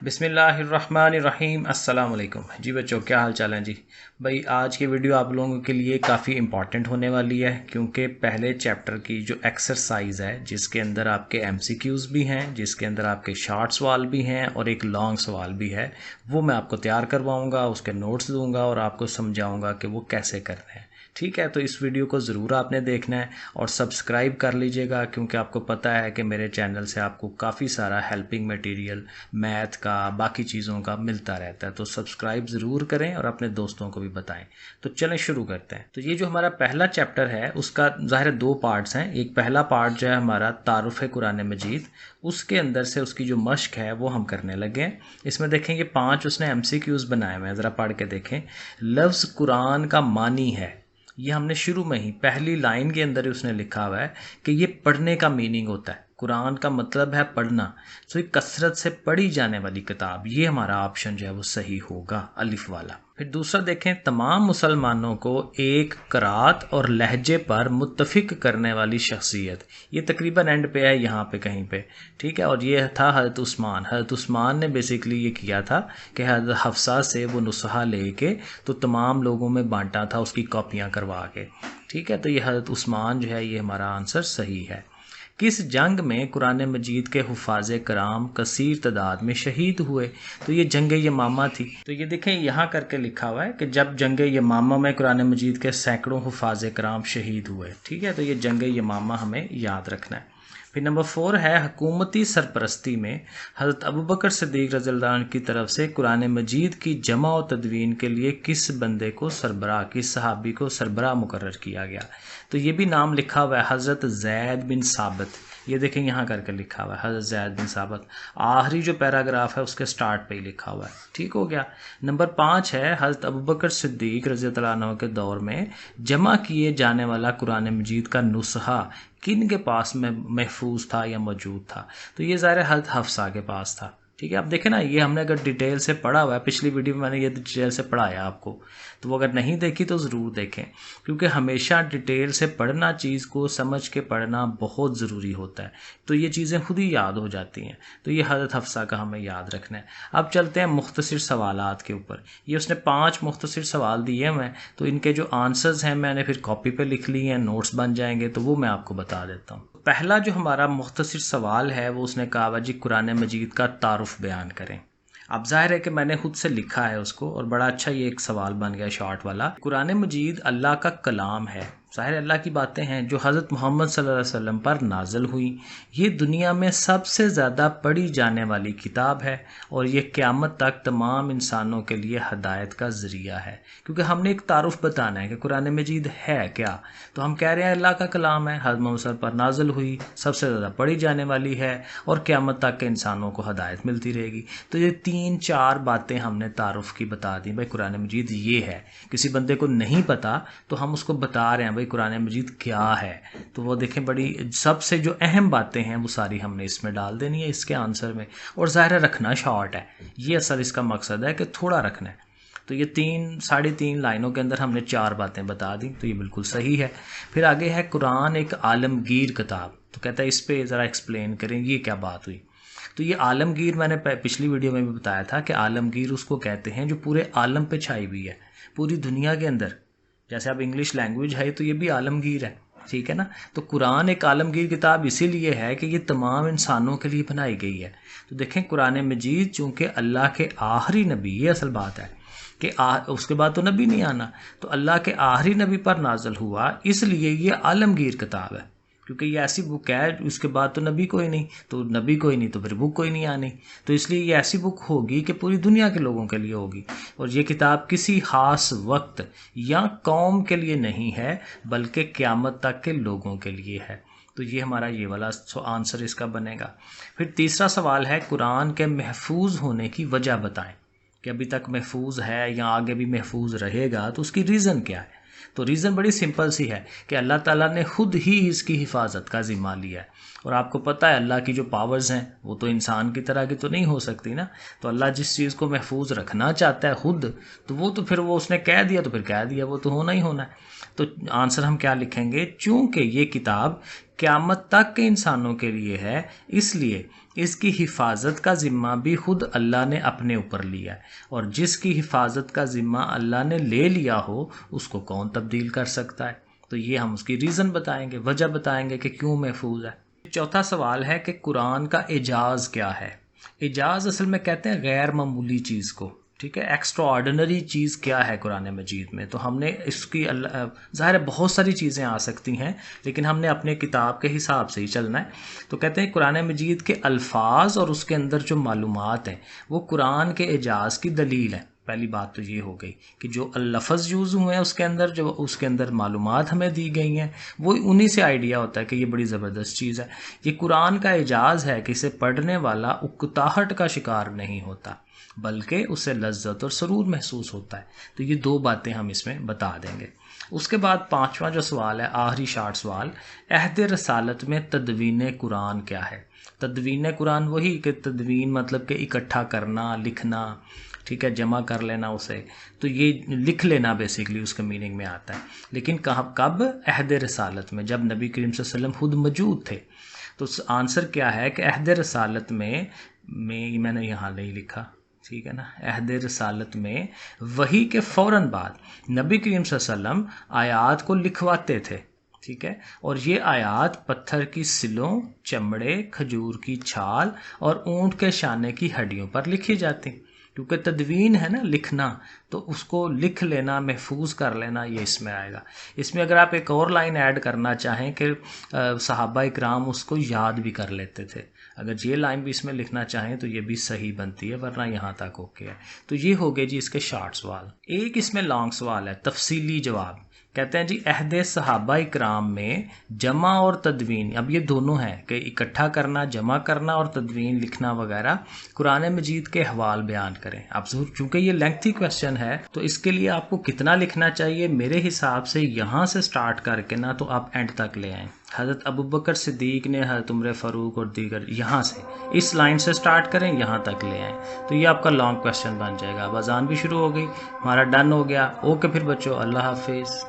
बिस्मिल्लाहिर्रहमानिर्रहीम। अस्सलाम वालेकुम। जी बच्चों, क्या हाल चाल है जी। भाई आज की वीडियो आप लोगों के लिए काफ़ी इम्पॉर्टेंट होने वाली है, क्योंकि पहले चैप्टर की जो एक्सरसाइज है जिसके अंदर आपके एमसीक्यूज़ भी हैं, जिसके अंदर आपके शॉर्ट सवाल भी हैं और एक लॉन्ग सवाल भी है, वो मैं आपको तैयार करवाऊँगा, उसके नोट्स दूँगा और आपको समझाऊँगा कि वो कैसे करने हैं। ठीक है, तो इस वीडियो को ज़रूर आपने देखना है और सब्सक्राइब कर लीजिएगा, क्योंकि आपको पता है कि मेरे चैनल से आपको काफ़ी सारा हेल्पिंग मटेरियल मैथ का, बाकी चीज़ों का मिलता रहता है। तो सब्सक्राइब ज़रूर करें और अपने दोस्तों को भी बताएं। तो चलें शुरू करते हैं। तो ये जो हमारा पहला चैप्टर है उसका ज़ाहिर दो पार्ट्स हैं। एक पहला पार्ट जो है हमारा तारुफ़ कुरान मजीद, उसके अंदर से उसकी जो मश्क है वो हम करने लगे हैं। इसमें देखें ये 5 उसने एमसीक्यूज़ बनाए हुए हैं, ज़रा पढ़ के देखें। लफ्ज़ कुरान का मानी है, ये हमने शुरू में ही पहली लाइन के अंदर ही उसने लिखा हुआ है कि ये पढ़ने का मीनिंग होता है। कुरान का मतलब है पढ़ना, तो ये कसरत से पढ़ी जाने वाली किताब। ये हमारा ऑप्शन जो है वो सही होगा, अलिफ वाला। फिर दूसरा देखें, तमाम मुसलमानों को एक क़रात और लहजे पर मुत्तफ़िक करने वाली शख्सियत। ये तकरीबन एंड पे है यहाँ पे कहीं पे, ठीक है। और ये था हज़रत उस्मान ने बेसिकली ये किया था कि हज़रत हफ्सा से वो नुस्खा लेके तो तमाम लोगों में बांटा था, उसकी कॉपियाँ करवा के, ठीक है। तो ये हज़रत उस्मान जो है, ये हमारा आंसर सही है। किस जंग में कुरान मजीद के हुफ़ाज़ कराम कसीर तादाद में शहीद हुए? तो ये जंग यमामा थी। तो ये देखें यहाँ करके लिखा हुआ है कि जब जंग यमामा में कुरान मजीद के सैकड़ों हुफ़ाज़ कराम शहीद हुए, ठीक है। तो ये जंग यमामा हमें याद रखना है। फिर नंबर 4 है, हुकूमती सरपरस्ती में हज़रत अबू बकर सिद्दीक़ रज़ियल्लाहु अन्हु की तरफ से कुरान मजीद की जमा और तदवीन के लिए किस बंदे को सरबराह, किस सहाबी को सरबराह मुकर्रर किया गया? तो ये भी नाम लिखा हुआ है, हज़रत ज़ैद बिन साबित। ये देखें यहाँ करके लिखा हुआ है हज़रत ज़ैद बिन साबित। आखिरी जो पैराग्राफ है उसके स्टार्ट पे ही लिखा हुआ है, ठीक हो गया। नंबर 5 है, हज़रत अबू बकर सिद्दीक़ रज़ियल्लाहु अन्हु के दौर में जमा किए जाने वाला कुरान मजीद का नुस्खा किन के पास में महफूज था या मौजूद था? तो ये ज़ाहिर हज़रत हफ्सा के पास था, ठीक है। आप देखें ना, ये हमने अगर डिटेल से पढ़ा हुआ है, पिछली वीडियो में मैंने ये डिटेल से पढ़ाया आपको, तो वो अगर नहीं देखी तो ज़रूर देखें, क्योंकि हमेशा डिटेल से पढ़ना, चीज़ को समझ के पढ़ना बहुत ज़रूरी होता है, तो ये चीज़ें खुद ही याद हो जाती हैं। तो ये हज़रत हफ्सा का हमें याद रखना है। अब चलते हैं मुख्तसर सवालात के ऊपर। ये उसने 5 मुख्तसर सवाल दिए हुए हैं, तो इनके जो आंसर्स हैं मैंने फिर कॉपी पर लिख लिए हैं, नोट्स बन जाएंगे, तो वो मैं आपको बता देता हूँ। पहला जो हमारा मुख्तसर सवाल है वो उसने कहा जी कुरान मजीद का तारुफ बयान करें। अब ज़ाहिर है कि मैंने खुद से लिखा है उसको, और बड़ा अच्छा ये एक सवाल बन गया शॉर्ट वाला। कुरान मजीद अल्लाह का कलाम है, ज़ाहिर अल्लाह की बातें हैं जो हज़रत मोहम्मद सल्लल्लाहु अलैहि वसल्लम पर नाज़िल हुई। ये दुनिया में सबसे ज़्यादा पढ़ी जाने वाली किताब है और ये क़यामत तक तमाम इंसानों के लिए हदायत का ज़रिया है। क्योंकि हमने एक तारुफ बताना है कि कुरान मजीद है क्या, तो हम कह रहे हैं अल्लाह का कलाम है, हज़रत मोहम्मद सल्लल्लाहु अलैहि वसल्लम पर नाज़िल हुई, सबसे ज़्यादा पढ़ी जाने वाली है और क़यामत तक के इंसानों को हदायत मिलती रहेगी। तो ये 3-4 बातें हमने तारुफ की बता दी, भाई कुरान मजीद ये है। किसी बंदे को नहीं पता तो हम उसको बता रहे हैं भाई कुरान मजीद क्या है। तो वो देखें, बड़ी सबसे जो अहम बातें हैं वो सारी हमने इसमें डाल देनी है इसके आंसर में, और ज़ाहिर रखना शॉर्ट है, ये असल इसका मकसद है कि थोड़ा रखना है। तो ये 3-3.5 लाइनों के अंदर हमने 4 बातें बता दी, तो ये बिल्कुल सही है। फिर आगे है, कुरान एक आलमगीर किताब। तो कहता है इस पे ज़रा एक्सप्लेन करें, ये क्या बात हुई? तो ये आलमगीर मैंने पिछली वीडियो में भी बताया था कि आलमगीर उसको कहते हैं जो पूरे आलम पे छाई हुई है, पूरी दुनिया के अंदर। जैसे अब इंग्लिश लैंग्वेज है तो ये भी आलमगीर है, ठीक है ना। तो कुरान एक आलमगीर किताब इसीलिए है कि ये तमाम इंसानों के लिए बनाई गई है। तो देखें, कुरान मजीद चूँकि अल्लाह के आखिरी नबी, ये असल बात है कि उसके बाद तो नबी नहीं आना, तो अल्लाह के आखिरी नबी पर नाज़िल हुआ, इसलिए ये आलमगीर किताब है। क्योंकि ये ऐसी बुक है, उसके बाद तो नबी कोई नहीं, तो नबी कोई नहीं तो फिर बुक कोई नहीं आनी, तो इसलिए ये ऐसी बुक होगी कि पूरी दुनिया के लोगों के लिए होगी। और ये किताब किसी ख़ास वक्त या कौम के लिए नहीं है, बल्कि क़यामत तक के लोगों के लिए है। तो ये हमारा ये वाला आंसर इसका बनेगा। फिर तीसरा सवाल है, कुरान के महफूज होने की वजह बताएं, कि अभी तक महफूज है या आगे भी महफूज रहेगा, तो उसकी रीज़न क्या है? तो रीज़न बड़ी सिंपल सी है कि अल्लाह ताला ने खुद ही इसकी हिफाजत का ज़िम्मा लिया है। और आपको पता है अल्लाह की जो पावर्स हैं वो तो इंसान की तरह की तो नहीं हो सकती ना। तो अल्लाह जिस चीज़ को महफूज रखना चाहता है खुद, तो वो तो फिर वो उसने कह दिया तो फिर कह दिया, वो तो होना ही होना है। तो आंसर हम क्या लिखेंगे, चूँकि ये किताब क़यामत तक के इंसानों के लिए है, इसलिए इसकी हिफाजत का ज़िम्मा भी खुद अल्लाह ने अपने ऊपर लिया है, और जिसकी हिफाजत का ज़िम्मा अल्लाह ने ले लिया हो उसको कौन तब्दील कर सकता है। तो ये हम उसकी रीज़न बताएंगे, वजह बताएंगे कि क्यों महफूज है। चौथा सवाल है कि कुरान का एजाज़ क्या है। एजाज़ असल में कहते हैं गैर मामूली चीज़ को, ठीक है, एक्स्ट्रा ऑर्डिनरी चीज़ क्या है कुरान मजीद में। तो हमने इसकी ज़ाहिर है बहुत सारी चीज़ें आ सकती हैं, लेकिन हमने अपने किताब के हिसाब से ही चलना है। तो कहते हैं कुरान मजीद के अल्फाज और उसके अंदर जो मालूमात हैं वो कुरान के एजाज़ की दलील है। पहली बात तो ये हो गई कि जो लफ्ज़ यूज़ हुए हैं उसके अंदर, जो उसके अंदर मालूमात हमें दी गई हैं, वो उन्हीं से आइडिया होता है कि ये बड़ी ज़बरदस्त चीज़ है। ये कुरान का एजाज़ है कि इसे पढ़ने वाला उकताहट का शिकार नहीं होता, बल्कि उसे लज्जत और सरूर महसूस होता है। तो ये दो बातें हम इसमें बता देंगे। उसके बाद पांचवा जो सवाल है, आखिरी शार्ट सवाल, अहद रसालत में तदवीन कुरान क्या है। तदवीन कुरान वही कि तदवीन मतलब कि इकट्ठा करना, लिखना, ठीक है, जमा कर लेना उसे, तो ये लिख लेना बेसिकली उसके मीनिंग में आता है। लेकिन कब अहद रसालत में, जब नबी करीम सल्लल्लाहु अलैहि वसल्लम खुद मौजूद थे। तो आंसर क्या है कि अहद रसालत में मैंने यहाँ नहीं लिखा, ठीक है ना, अहद रसालत में वही के फ़ौरन बाद नबी करीम सल्लल्लाहु अलैहि वसल्लम आयात को लिखवाते थे, ठीक है, और ये आयात पत्थर की सिलों, चमड़े, खजूर की छाल और ऊँट के शाने की हड्डियों पर लिखी जाती। क्योंकि तदवीन है ना, लिखना, तो उसको लिख लेना, महफूज कर लेना, ये इसमें आएगा। इसमें अगर आप एक और लाइन ऐड करना चाहें कि सहाबा इकराम उसको याद भी कर लेते थे, अगर ये लाइन भी इसमें लिखना चाहें तो ये भी सही बनती है, वरना यहाँ तक ओके है। तो ये हो गए जी इसके शार्ट सवाल। एक इसमें लॉन्ग सवाल है, तफसीली जवाब। कहते हैं जी अहद सहाबा इकराम में जमा और तदवीन, अब ये दोनों हैं कि इकट्ठा करना, जमा करना और तदवीन लिखना वगैरह, कुरान मजीद के हवाल बयान करें। अब चूँकि ये लेंथी क्वेश्चन है तो इसके लिए आपको कितना लिखना चाहिए, मेरे हिसाब से यहाँ से स्टार्ट करके ना तो आप एंड तक ले आएँ। हज़रत अबू बकर सिद्दीक ने, हज़रत उमर फ़ारूक और दीगर, यहाँ से इस लाइन से स्टार्ट करें, यहाँ तक ले आएँ, तो ये आपका लॉन्ग क्वेश्चन बन जाएगा। अब अज़ान भी शुरू हो गई, हमारा डन हो गया। ओके फिर बच्चों, अल्लाह हाफिज़।